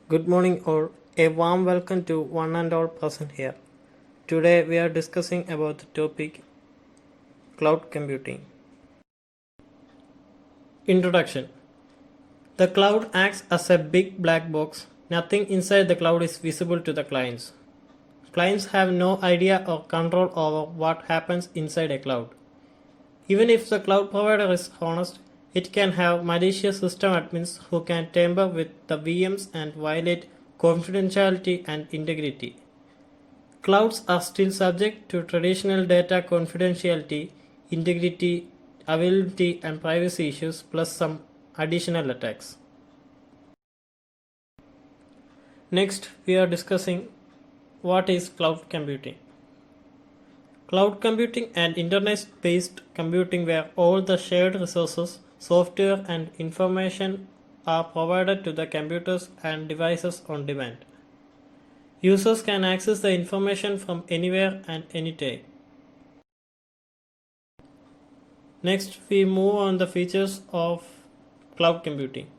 Good morning or a warm welcome to one and all present here. Today we are discussing about the topic cloud computing. Introduction. The cloud acts as a big black box. Nothing inside the cloud is visible to the clients. Clients have no idea or control over what happens inside a cloud. Even if the cloud provider is honest, it can have malicious system admins who can tamper with the VMs and violate confidentiality and integrity. Clouds are still subject to traditional data confidentiality, integrity, availability, and privacy issues, plus some additional attacks. Next, we are discussing what is cloud computing. Cloud computing and internet-based computing, where all the shared resources, software, and information are provided to the computers and devices on demand. Users can access the information from anywhere and anytime. Next, we move on the features of cloud computing.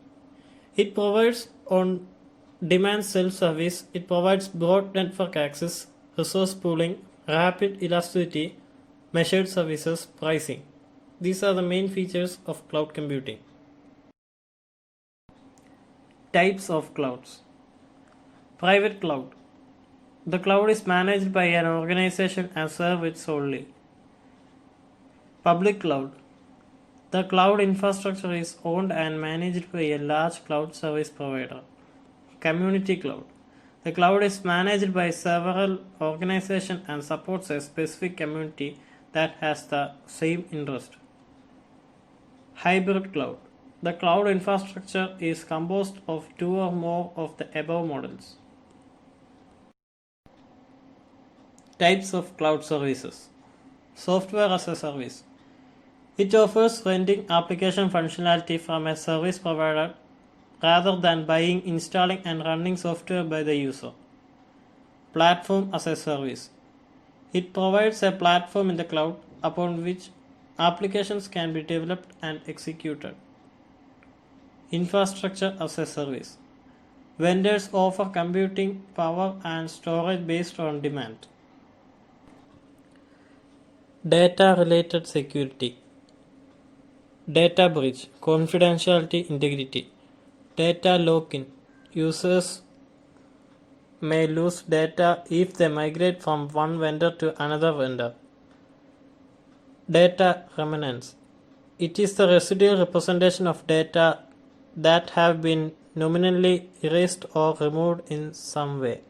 It provides on-demand self-service. It provides broad network access, resource pooling, rapid elasticity, measured services, pricing. These are the main features of cloud computing. Types of clouds. Private cloud. The cloud is managed by an organization and serves it solely. Public cloud. The cloud infrastructure is owned and managed by a large cloud service provider. Community cloud. The cloud is managed by several organizations and supports a specific community that has the same interest. Hybrid cloud. The cloud infrastructure is composed of two or more of the above models. Types of cloud services. Software as a service. It offers renting application functionality from a service provider rather than buying, installing, and running software by the user. Platform as a service. It provides a platform in the cloud upon which applications can be developed and executed. Infrastructure as a service. Vendors offer computing power and storage based on demand. Data related security. Data breach, confidentiality, integrity. Data lock-in. Users may lose data if they migrate from one vendor to another vendor. Data remnants. It is the residual representation of data that have been nominally erased or removed in some way.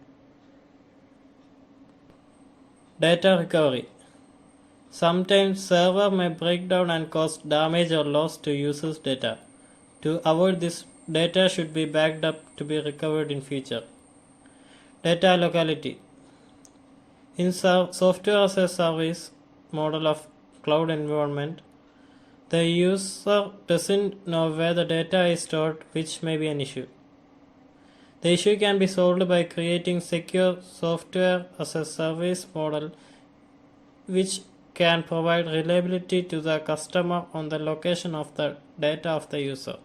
Data recovery. Sometimes server may break down and cause damage or loss to users' data. To avoid this, data should be backed up to be recovered in future. Data locality. In software as a service model of cloud environment, the user doesn't know where the data is stored, which may be an issue. The issue can be solved by creating secure software as a service model which can provide reliability to the customer on the location of the data of the user.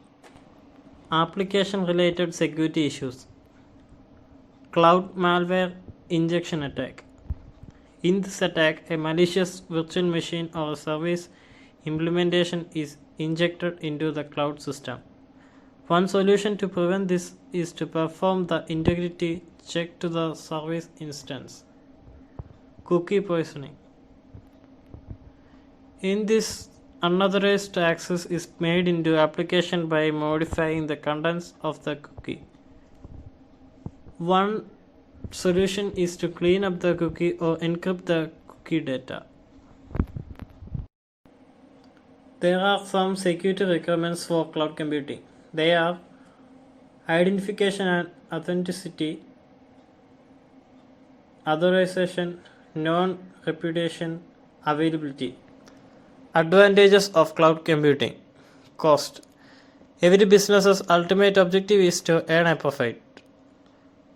Application related security issues. Cloud malware injection attack. In this attack, a malicious virtual machine or a service implementation is injected into the cloud system. One solution to prevent this is to perform the integrity check to the service instance. Cookie poisoning. In this, unauthorized access is made into application by modifying the contents of the cookie. One solution is to clean up the cookie or encrypt the cookie data. There are some security requirements for cloud computing. They are identification and authenticity, authorization, non-repudiation, availability. Advantages of cloud computing. Cost. Every business's ultimate objective is to earn a profit.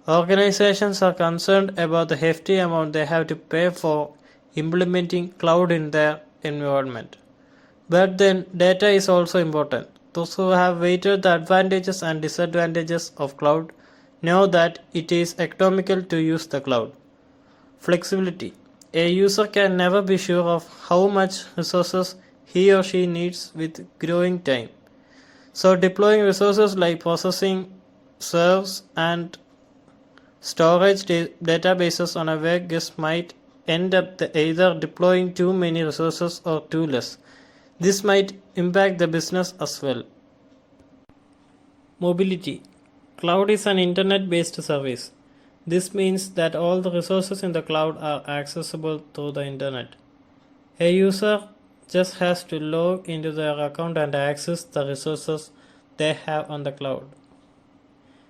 Organizations are concerned about the hefty amount they have to pay for implementing cloud in their environment. But then data is also important. Those who have weighted the advantages and disadvantages of cloud know that it is economical to use the cloud. Flexibility. A user can never be sure of how much resources he or she needs with growing time. So deploying resources like processing, servers, and storage databases on a web guest might end up either deploying too many resources or too less. This might impact the business as well. Mobility. Cloud is an internet-based service. This means that all the resources in the cloud are accessible through the internet. A user just has to log into their account and access the resources they have on the cloud.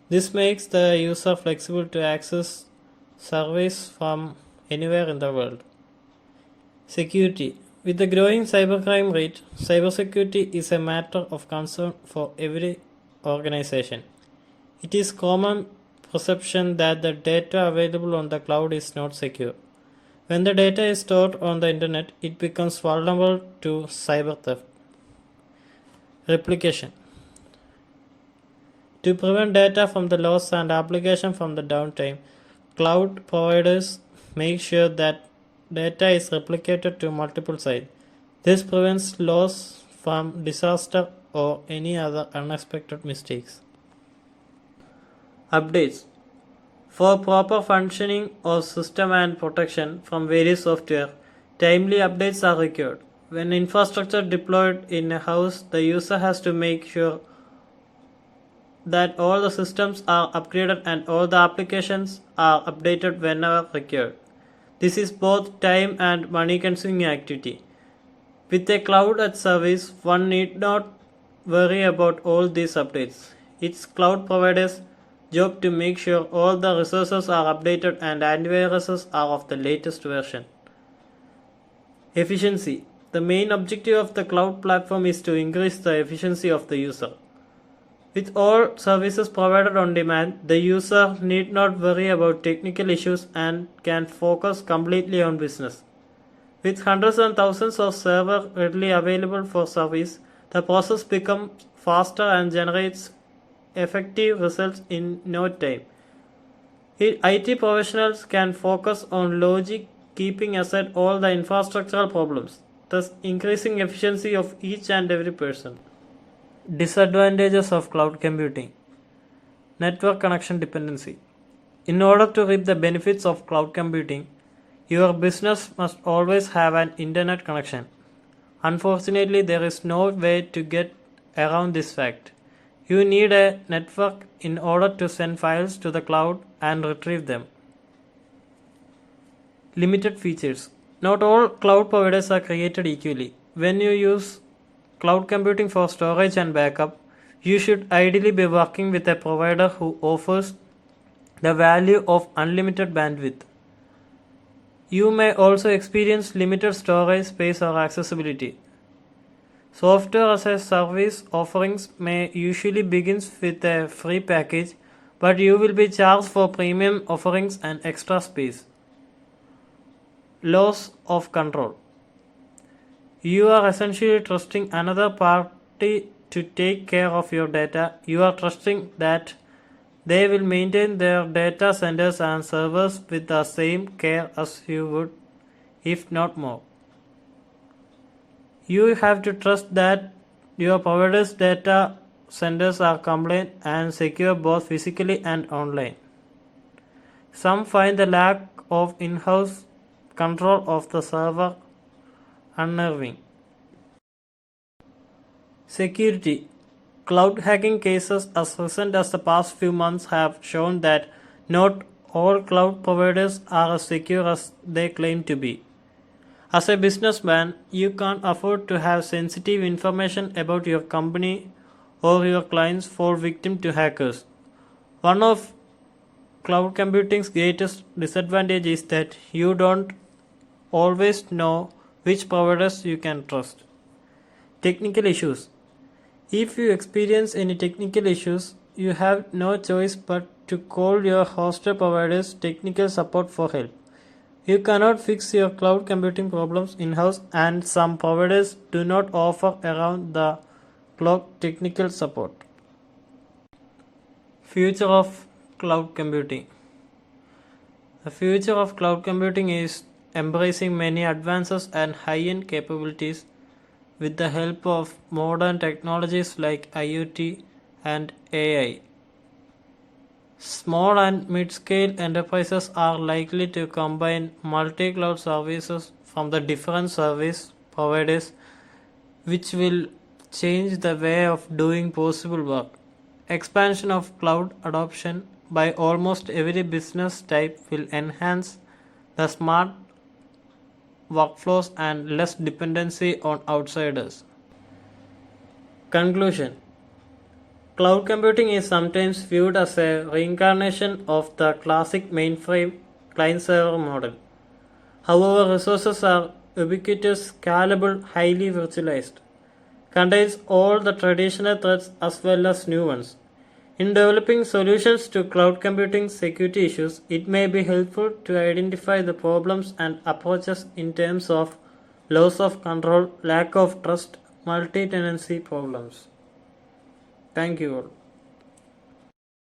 This makes the user flexible to access service from anywhere in the world. Security. With the growing cybercrime rate, cybersecurity is a matter of concern for every organization. It is common perception that the data available on the cloud is not secure. When the data is stored on the internet, it becomes vulnerable to cyber theft. Replication. To prevent data from the loss and application from the downtime, cloud providers make sure that data is replicated to multiple sites. This prevents loss from disaster or any other unexpected mistakes. Updates. For proper functioning of system and protection from various software, timely updates are required. When infrastructure deployed in a house, the user has to make sure that all the systems are upgraded and all the applications are updated whenever required. This is both time and money consuming activity. With a cloud as service, one need not worry about all these updates. It's cloud providers' job to make sure all the resources are updated and antiviruses are of the latest version. Efficiency. The main objective of the cloud platform is to increase the efficiency of the user. With all services provided on demand, the user need not worry about technical issues and can focus completely on business. With hundreds and thousands of servers readily available for service, the process becomes faster and generates effective results in no time. IT professionals can focus on logic, keeping aside all the infrastructural problems, thus increasing efficiency of each and every person. Disadvantages of cloud computing. Network connection dependency. In order to reap the benefits of cloud computing, your business must always have an internet connection. Unfortunately, there is no way to get around this fact. You need a network in order to send files to the cloud and retrieve them. Limited features. Not all cloud providers are created equally. When you use cloud computing for storage and backup, you should ideally be working with a provider who offers the value of unlimited bandwidth. You may also experience limited storage space or accessibility. Software as a service offerings may usually begin with a free package, but you will be charged for premium offerings and extra space. Loss of control. You are essentially trusting another party to take care of your data. You are trusting that they will maintain their data centers and servers with the same care as you would, if not more. You have to trust that your provider's data centers are compliant and secure both physically and online. Some find the lack of in-house control of the server unnerving. Security. Cloud hacking cases as recent as the past few months have shown that not all cloud providers are as secure as they claim to be. As a businessman, you can't afford to have sensitive information about your company or your clients fall victim to hackers. One of cloud computing's greatest disadvantage is that you don't always know which providers you can trust. Technical issues. If you experience any technical issues, you have no choice but to call your hosted provider's technical support for help. You cannot fix your cloud computing problems in-house, and some providers do not offer around the clock technical support. Future of cloud computing. The future of cloud computing is embracing many advances and high-end capabilities with the help of modern technologies like IoT and AI. Small and mid-scale enterprises are likely to combine multi-cloud services from the different service providers, which will change the way of doing possible work. Expansion of cloud adoption by almost every business type will enhance the smart workflows and less dependency on outsiders. Conclusion: cloud computing is sometimes viewed as a reincarnation of the classic mainframe client-server model. However, resources are ubiquitous, scalable, highly virtualized, contains all the traditional threats as well as new ones. In developing solutions to cloud computing security issues, it may be helpful to identify the problems and approaches in terms of loss of control, lack of trust, multi-tenancy problems. Thank you all.